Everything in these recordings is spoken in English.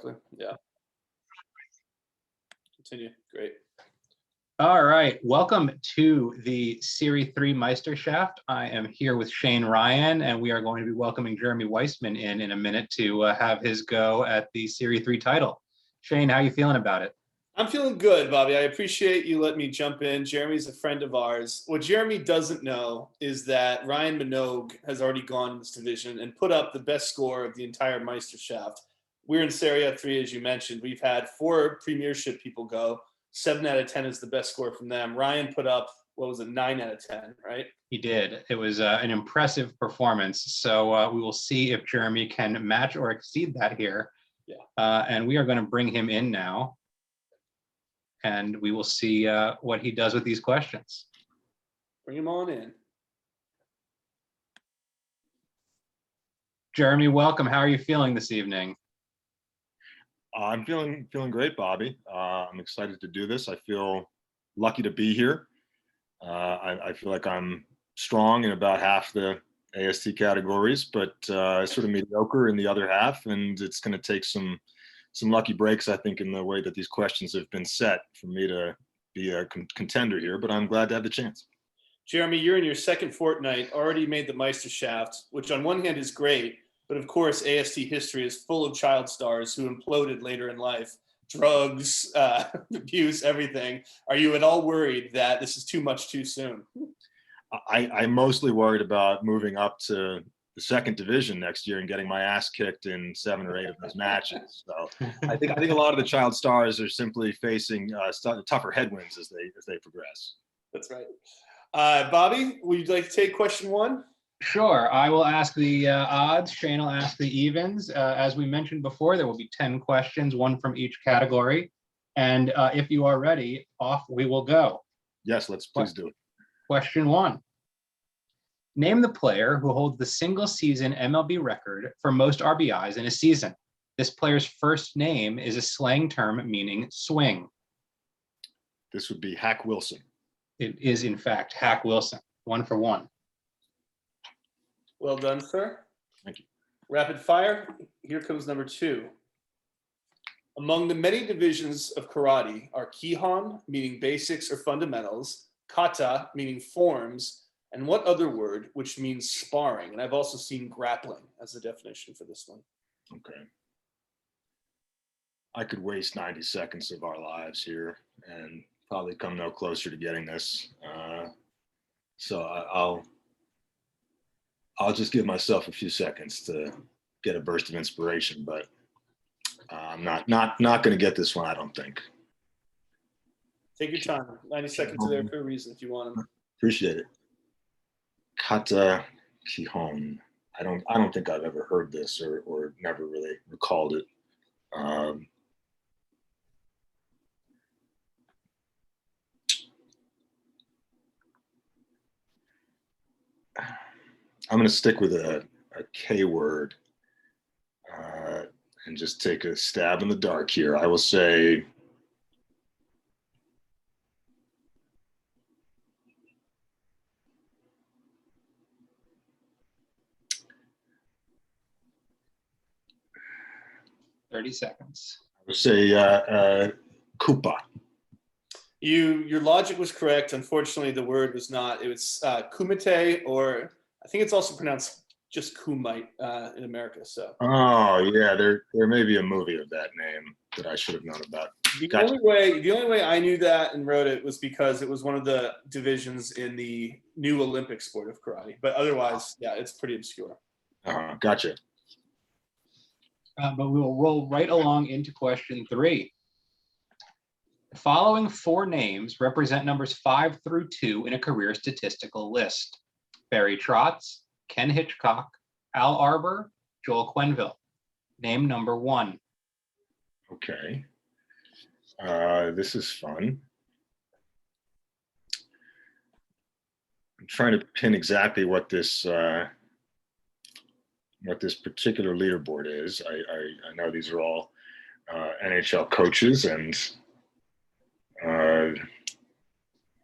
Exactly. Yeah. Continue. Great. All right. Welcome to the Serie 3 Meisterschaft. I am here with Shane Ryan, and we are going to be welcoming Jeremy Weissman in a minute to have his go at the Serie 3 title. Shane, how are you feeling about it? I'm feeling good, Bobby. I appreciate you letting me jump in. Jeremy's a friend of ours. What Jeremy doesn't know is that Ryan Minogue has already gone in this division and put up the best score of the entire Meisterschaft. We're in Serie 3, as you mentioned. We've had 4 Premiership people go. 7 out of 10 is the best score from them. Ryan put up, 9 out of 10, right? He did. It was an impressive performance. So we will see if Jeremy can match or exceed that here. Yeah. And we are going to bring him in now. And we will see what he does with these questions. Bring him on in. Jeremy, welcome. How are you feeling this evening? I'm feeling great, Bobby. I'm excited to do this. I feel lucky to be here. I feel like I'm strong in about half the AST categories, but sort of mediocre in the other half, and it's going to take some lucky breaks, I think, in the way that these questions have been set for me to be a contender here, but I'm glad to have the chance. Jeremy, you're in your second fortnight, already made the Meisterschaft, which on one hand is great, but of course, AST history is full of child stars who imploded later in life. Drugs, abuse, everything. Are you at all worried that this is too much too soon? I'm mostly worried about moving up to the second division next year and getting my ass kicked in 7 or 8 of those matches. So I think a lot of the child stars are simply facing tougher headwinds as they progress. That's right. Bobby, would you like to take question 1? Sure. I will ask the odds. Shane will ask the evens. As we mentioned before, there will be 10 questions, 1 from each category. And if you are ready, off we will go. Yes, let's please do it. Question 1. Name the player who holds the single season MLB record for most RBIs in a season. This player's first name is a slang term meaning swing. This would be Hack Wilson. It is, in fact, Hack Wilson. 1 for 1. Well done, sir. Thank you. Rapid fire. Here comes number 2. Among the many divisions of karate are Kihon, meaning basics or fundamentals, kata, meaning forms, and what other word, which means sparring? And I've also seen grappling as the definition for this one. Okay. I could waste 90 seconds of our lives here and probably come no closer to getting this. So I'll just give myself a few seconds to get a burst of inspiration, but I'm not going to get this one, I don't think. Take your time. 90 seconds are there for a reason if you want them. Appreciate it. Kata Kihon. I don't think I've ever heard this or never really recalled it. I'm going to stick with a K word and just take a stab in the dark here. I will say .30 seconds. I would say Koopa. Your logic was correct. Unfortunately, the word was not. It was kumite, or I think it's also pronounced just kumite in America. So. Oh yeah, there may be a movie of that name that I should have known about. The only way I knew that and wrote it was because it was one of the divisions in the new Olympic sport of karate. But otherwise, yeah, it's pretty obscure. Gotcha. But we will roll right along into question 3. The following 4 names represent numbers 5 through 2 in a career statistical list: Barry Trotz, Ken Hitchcock, Al Arbor, Joel Quenneville. Name number 1. Okay. This is fun. I'm trying to pin exactly what this particular leaderboard is. I know these are all NHL coaches, and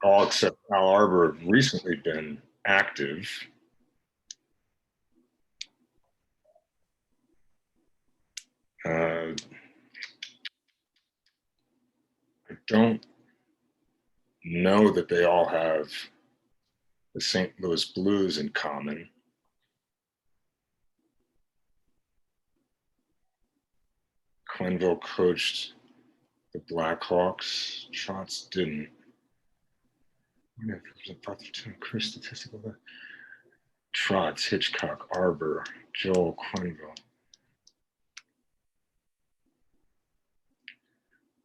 all except Al Arbor have recently been active. don't know that they all have the St. Louis Blues in common. Quenneville coached the Blackhawks. Trotz didn't. Chris statistical. Trotz, Hitchcock, Arbor, Joel, Quenneville.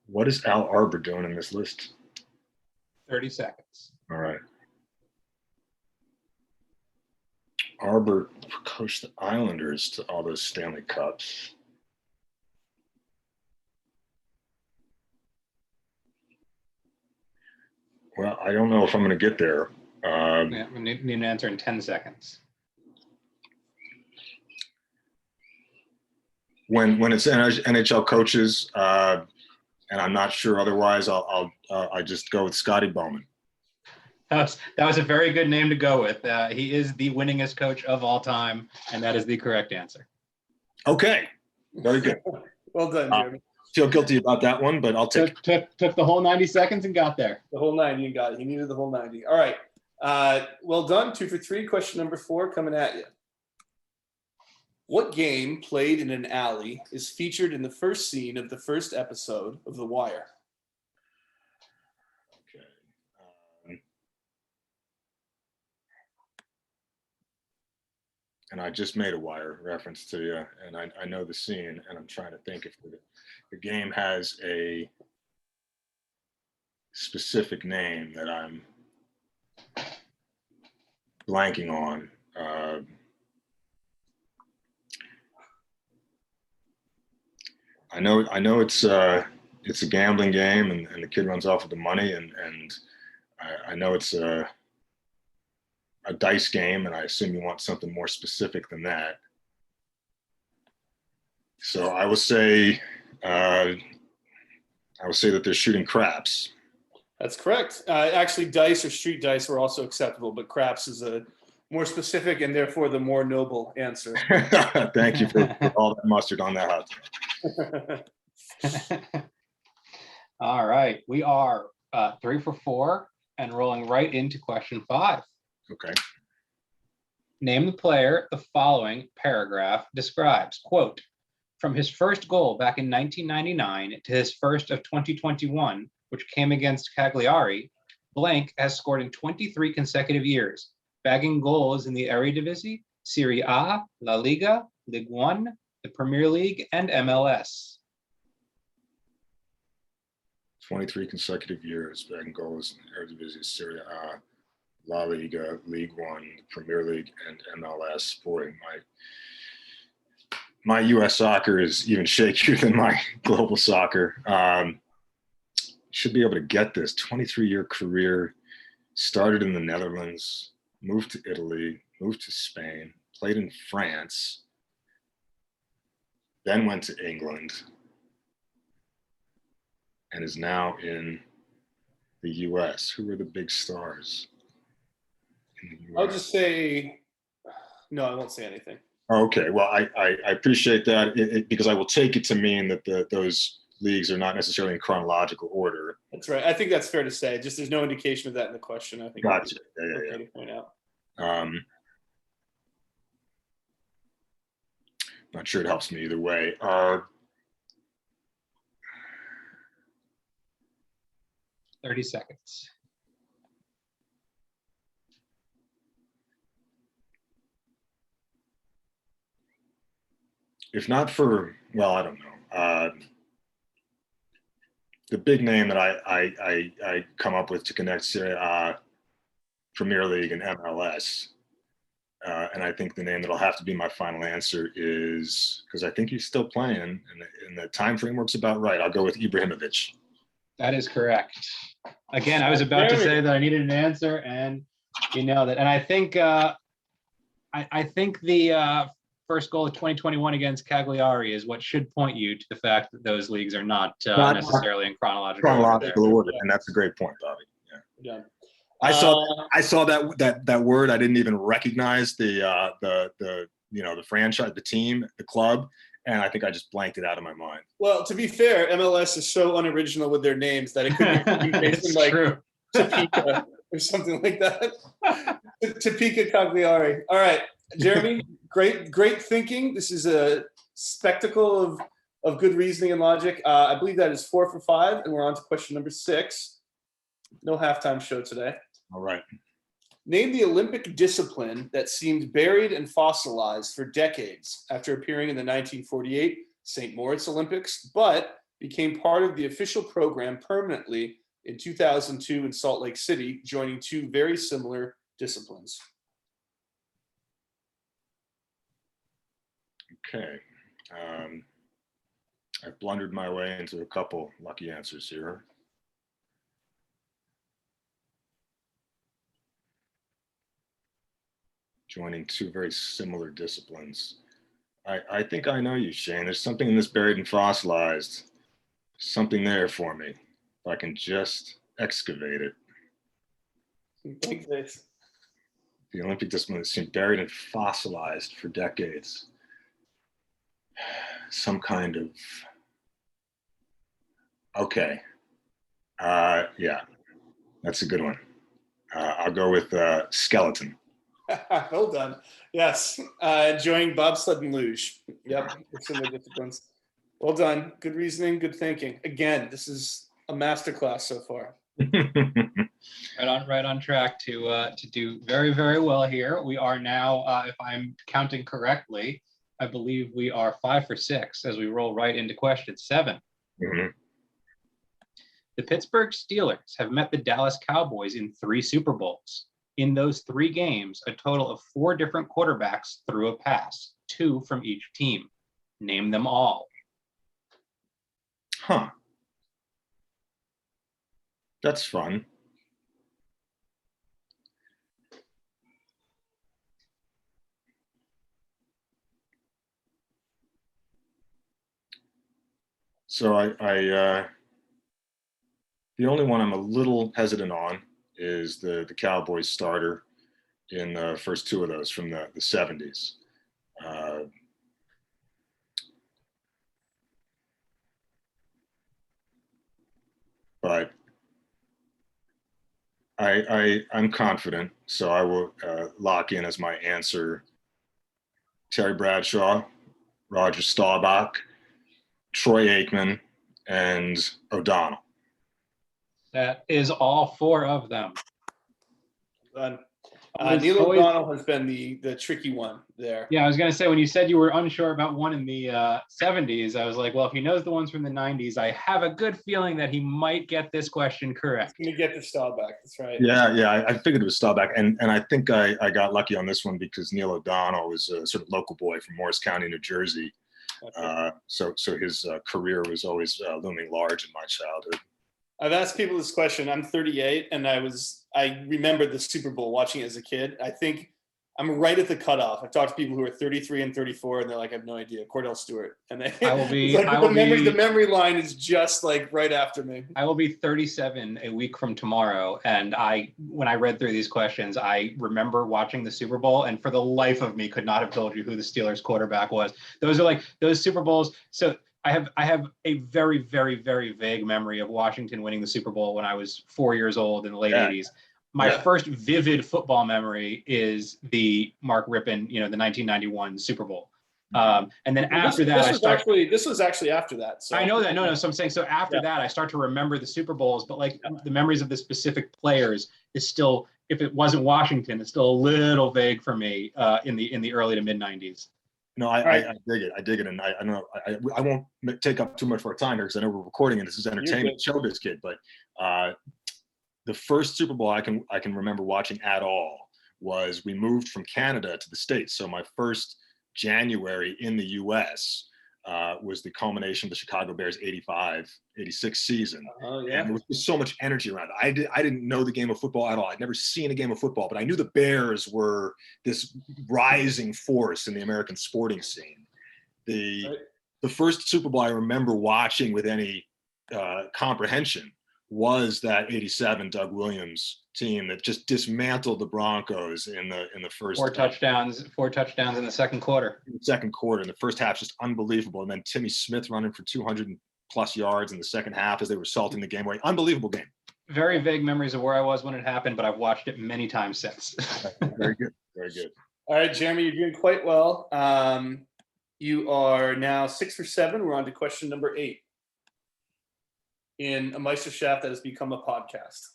What is Al Arbor doing in this list? 30 seconds. All right. Arbor coached the Islanders to all those Stanley Cups. Well, I don't know if I'm going to get there. Yeah, we need an answer in 10 seconds. When it's NHL coaches, and I'm not sure otherwise, I just go with Scotty Bowman. That was a very good name to go with. He is the winningest coach of all time, and that is the correct answer. Okay, very good. Well done, Jeremy. Feel guilty about that one, but I'll take Took the whole 90 seconds and got there. The whole 90, you got it. You needed the whole 90. All right. Well done. 2 for 3. Question number 4 coming at you. What game played in an alley is featured in the first scene of the first episode of The Wire? Okay. And I just made a Wire reference to you, and I know the scene, and I'm trying to think if the game has a specific name that I'm blanking on. I know it's a gambling game, and the kid runs off with the money, and I know it's a dice game, and I assume you want something more specific than that. So I will say that they're shooting craps. That's correct. Actually, dice or street dice were also acceptable, but craps is a more specific and therefore the more noble answer. Thank you for all that mustard on that hot dog. All right. We are 3 for 4 and rolling right into question 5. Okay. Name the player the following paragraph describes. Quote, from his first goal back in 1999 to his first of 2021, which came against Cagliari, blank has scored in 23 consecutive years, bagging goals in the Eredivisie, Serie A, La Liga, Ligue 1, the Premier League, and MLS. 23 consecutive years, bagging goals in Eredivisie, Serie A, La Liga, League 1, Premier League, and MLS. Boy, my U.S. soccer is even shakier than my global soccer. Should be able to get this. 23-year career, started in the Netherlands, moved to Italy, moved to Spain, played in France, then went to England, and is now in the U.S. Who are the big stars in the U.S.? I'll just say, no, I won't say anything. Okay, well, I appreciate that because I will take it to mean that those leagues are not necessarily in chronological order. That's right. I think that's fair to say. Just there's no indication of that in the question. I think. Gotcha. Okay to point out. Not sure it helps me either way. 30 seconds. If not for, well, I don't know. The big name that I come up with to connect Serie A, Premier League, and MLS, and I think the name that'll have to be my final answer is, because I think he's still playing, and the time framework's about right. I'll go with Ibrahimovic. That is correct. Again, I was about to say that I needed an answer, and you nailed it. And I think I think the first goal of 2021 against Cagliari is what should point you to the fact that those leagues are not necessarily in chronological order. And that's a great point, Bobby. Yeah. I saw that word. I didn't even recognize the franchise, the team, the club, and I think I just blanked it out of my mind. Well, to be fair, MLS is so unoriginal with their names that it could be based in like true. Topeka or something like that. Topeka Cagliari. All right, Jeremy, great thinking. This is a spectacle of good reasoning and logic. I believe that is 4 for 5, and we're on to question number 6. No halftime show today. All right. Name the Olympic discipline that seemed buried and fossilized for decades after appearing in the 1948 St. Moritz Olympics, but became part of the official program permanently in 2002 in Salt Lake City, joining 2 very similar disciplines. Okay. I've blundered my way into a couple lucky answers here. Joining 2 very similar disciplines. I think I know you, Shane. There's something in this buried and fossilized. Something there for me. If I can just excavate it. Like this. The Olympic discipline that seemed buried and fossilized for decades. Some kind of, okay. Yeah, that's a good one. I'll go with skeleton. Well done. Yes. Enjoying bobsled and luge. Yep. Similar disciplines. Well done. Good reasoning, good thinking. Again, this is a masterclass so far. Right on track to do very, very well here. We are now, if I'm counting correctly, I believe we are 5 for 6 as we roll right into question 7. Mm-hmm. The Pittsburgh Steelers have met the Dallas Cowboys in 3 Super Bowls. In those 3 games, a total of 4 different quarterbacks threw a pass, 2 from each team. Name them all. Huh. That's fun. So the only one I'm a little hesitant on is the Cowboys starter in the first 2 of those from the 70s. But I'm confident, so I will lock in as my answer Terry Bradshaw, Roger Staubach, Troy Aikman, and O'Donnell. That is all 4 of them. Done. Neil O'Donnell has been the tricky one there. Yeah, I was going to say, when you said you were unsure about one in the 70s, I was like, well, if he knows the ones from the 90s, I have a good feeling that he might get this question correct. He's going to get the Staubach. That's right. Yeah, I figured it was Staubach. And I think I got lucky on this one because Neil O'Donnell was a sort of local boy from Morris County, New Jersey. So his career was always looming large in my childhood. I've asked people this question. I'm 38, and I remember the Super Bowl watching it as a kid. I think I'm right at the cutoff. I've talked to people who are 33 and 34, and they're like, I have no idea. Cordell Stewart. And the memory line is just like right after me. I will be 37 a week from tomorrow. And when I read through these questions, I remember watching the Super Bowl, and for the life of me could not have told you who the Steelers quarterback was. Those are like those Super Bowls. So I have a very, very, very vague memory of Washington winning the Super Bowl when I was 4 years old in the late 80s. My first vivid football memory is the Mark Rippon, the 1991 Super Bowl. And then this was actually after that. So. I know that. No. So I'm saying, so after that, I start to remember the Super Bowls, but the memories of the specific players is still, if it wasn't Washington, it's still a little vague for me in the early to mid 90s. No, I dig it. I dig it. And I know I won't take up too much of our time here because I know we're recording and this is entertainment showbiz kid, but the first Super Bowl I can remember watching at all was we moved from Canada to the States. So my first January in the US was the culmination of the Chicago Bears 85-86 season. And there was just so much energy around it. I didn't know the game of football at all. I'd never seen a game of football, but I knew the Bears were this rising force in the American sporting scene. The first Super Bowl I remember watching with any comprehension was that '87 Doug Williams team that just dismantled the Broncos in the first Four touchdowns in the second quarter. in the second quarter. In the first half, just unbelievable. And then Timmy Smith running for 200 plus yards in the second half as they were salting the game away. Unbelievable game. Very vague memories of where I was when it happened, but I've watched it many times since. Very good. Very good. All right, Jeremy, you're doing quite well. You are now 6 for 7. We're on to question number 8 in a Meisterschaft that has become a podcast.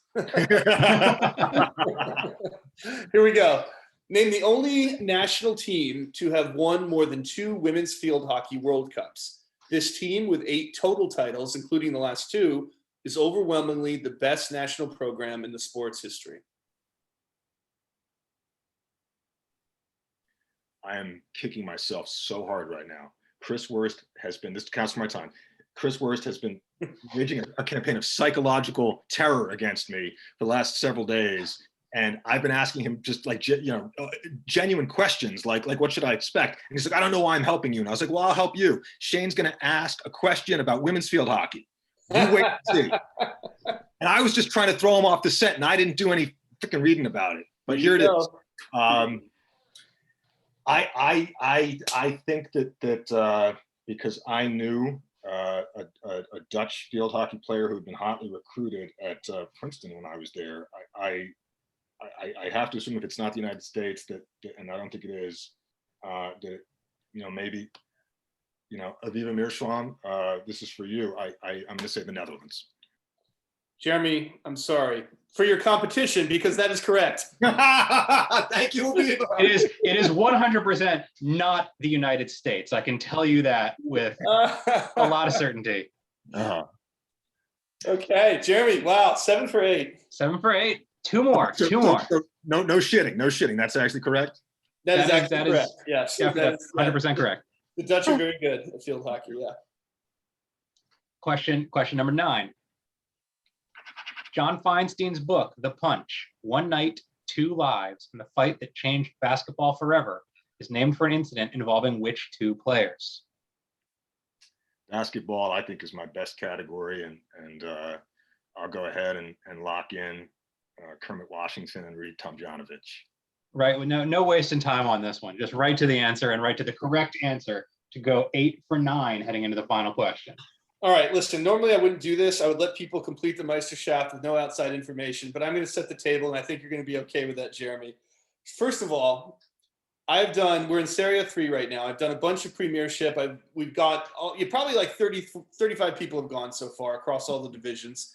Here we go. Name the only national team to have won more than 2 women's field hockey World Cups. This team, with 8 total titles, including the last 2, is overwhelmingly the best national program in the sport's history. I am kicking myself so hard right now. Chris Wurst has been, this counts for my time, Chris Wurst has been waging a campaign of psychological terror against me for the last several days. And I've been asking him just like, genuine questions, like what should I expect? And he's like, I don't know why I'm helping you. And I was like, well, I'll help you. Shane's going to ask a question about women's field hockey. You wait and see. And I was just trying to throw him off the scent, and I didn't do any freaking reading about it. But here it is. I think that because I knew a Dutch field hockey player who had been hotly recruited at Princeton when I was there, I have to assume if it's not the United States that, and I don't think it is, that maybe Aviva Meerschaum, this is for you. I'm going to say the Netherlands. Jeremy, I'm sorry for your competition because that is correct. Thank you, Aviva. It is 100% not the United States. I can tell you that with a lot of certainty. Okay, Jeremy. Wow, 7 for 8. 7 for 8. Two more. No shitting. That's actually correct. That is actually correct. Yes, yeah, that's 100% correct. The Dutch are very good at field hockey. Yeah. Question number 9. John Feinstein's book, The Punch, One Night, Two Lives, and the Fight That Changed Basketball Forever, is named for an incident involving which 2 players? Basketball, I think, is my best category, and I'll go ahead and lock in Kermit Washington and Reed Tomjanovich. Right, no wasting time on this one. Just right to the answer and right to the correct answer to go 8 for 9 heading into the final question. All right, listen, normally I wouldn't do this. I would let people complete the Meisterschaft with no outside information, but I'm going to set the table, and I think you're going to be okay with that, Jeremy. First of all, we're in Serie 3 right now. I've done a bunch of premiership. We've got, probably like 35 people have gone so far across all the divisions.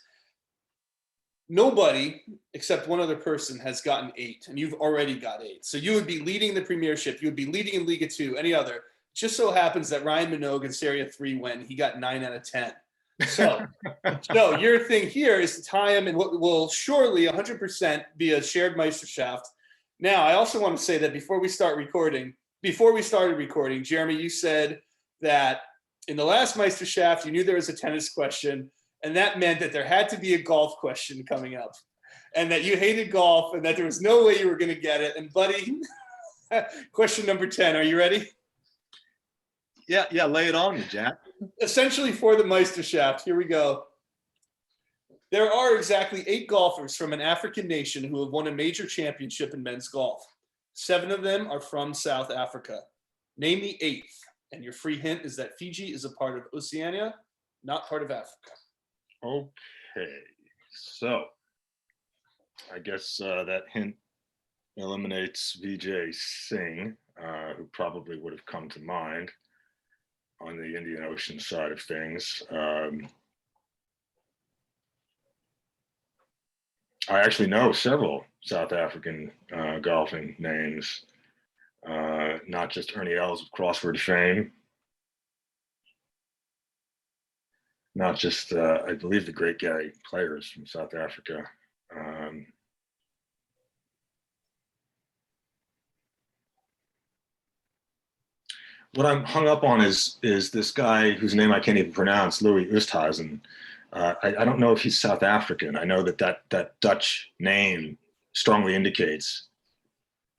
Nobody except one other person has gotten 8, and you've already got 8. So you would be leading the premiership. You would be leading in Liga 2, any other. Just so happens that Ryan Minogue in Serie 3 he got 9 out of 10. So your thing here is to tie him in what will surely 100% be a shared Meisterschaft. Now, I also want to say that before we started recording, Jeremy, you said that in the last Meisterschaft, you knew there was a tennis question, and that meant that there had to be a golf question coming up, and that you hated golf, and that there was no way you were going to get it. And buddy, question number 10, are you ready? Yeah, lay it on me, Jack. Essentially for the Meisterschaft, here we go. There are exactly 8 golfers from an African nation who have won a major championship in men's golf. 7 of them are from South Africa. Name the 8th, and your free hint is that Fiji is a part of Oceania, not part of Africa. Okay, so I guess that hint eliminates Vijay Singh, who probably would have come to mind on the Indian Ocean side of things. I actually know several South African golfing names, not just Ernie Els of Crossword fame, not just, I believe, the great Gary Players from South Africa. What I'm hung up on is this guy whose name I can't even pronounce, Louis Oosthuizen. I don't know if he's South African. I know that Dutch name strongly indicates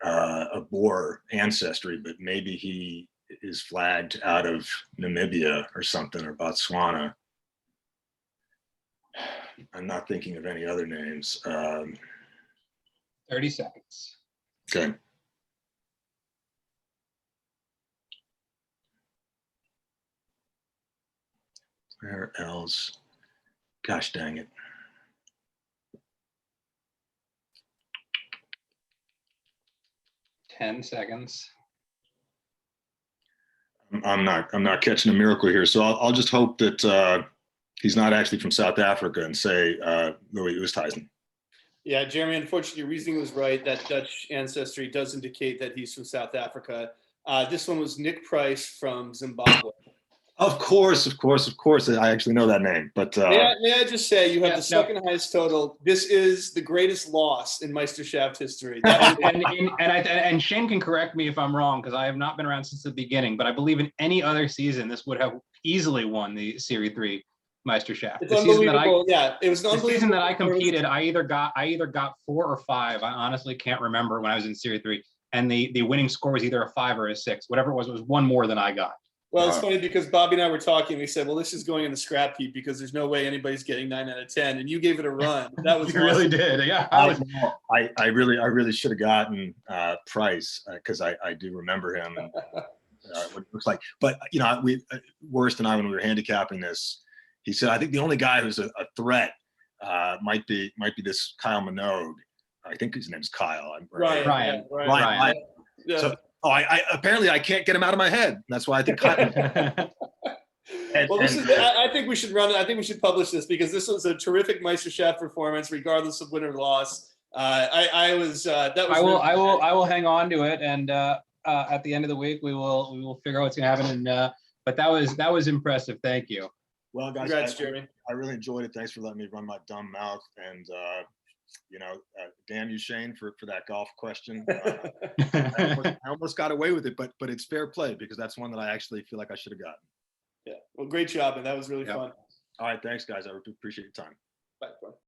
a Boer ancestry, but maybe he is flagged out of Namibia or something, or Botswana. I'm not thinking of any other names. 30 seconds. Okay. Where else? Gosh dang it. 10 seconds. I'm not catching a miracle here. So I'll just hope that he's not actually from South Africa and say Louis Oosthuizen. Yeah, Jeremy, unfortunately, your reasoning was right. That Dutch ancestry does indicate that he's from South Africa. This one was Nick Price from Zimbabwe. Of course. I actually know that name, but may I just say, you have Yeah, the second highest total. This is the greatest loss in Meisterschaft history. And Shane can correct me if I'm wrong, because I have not been around since the beginning, but I believe in any other season, this would have easily won the Serie 3 Meisterschaft. It's unbelievable. Yeah, it was an unbelievable. The season that I competed, I either got 4 or 5. I honestly can't remember when I was in Serie 3. And the winning score was either a 5 or a 6. Whatever it was one more than I got. Well, it's funny because Bobby and I were talking. We said, well, this is going in the scrap heap because there's no way anybody's getting 9 out of 10. And you gave it a run. That was You awesome. really did. Yeah. I really should have gotten Price because I do remember him and what it looks like. But Worst and I, when we were handicapping this, he said, I think the only guy who's a threat might be this Kyle Minogue. I think his name's Kyle. Ryan. Yeah. So, I apparently I can't get him out of my head. That's why I think Kyle. I think we should run it. I think we should publish this because this was a terrific Meisterschaft performance, regardless of win or loss. I will hang on to it, and at the end of the week we will figure out what's going to happen. But that was impressive. Thank you. Well, guys, congrats, Jeremy. I really enjoyed it. Thanks for letting me run my dumb mouth. And damn you, Shane, for that golf question. I almost got away with it, but it's fair play because that's one that I actually feel like I should have gotten. Yeah. Well, great job, and that was really fun. All right, thanks, guys. I appreciate your time. Bye.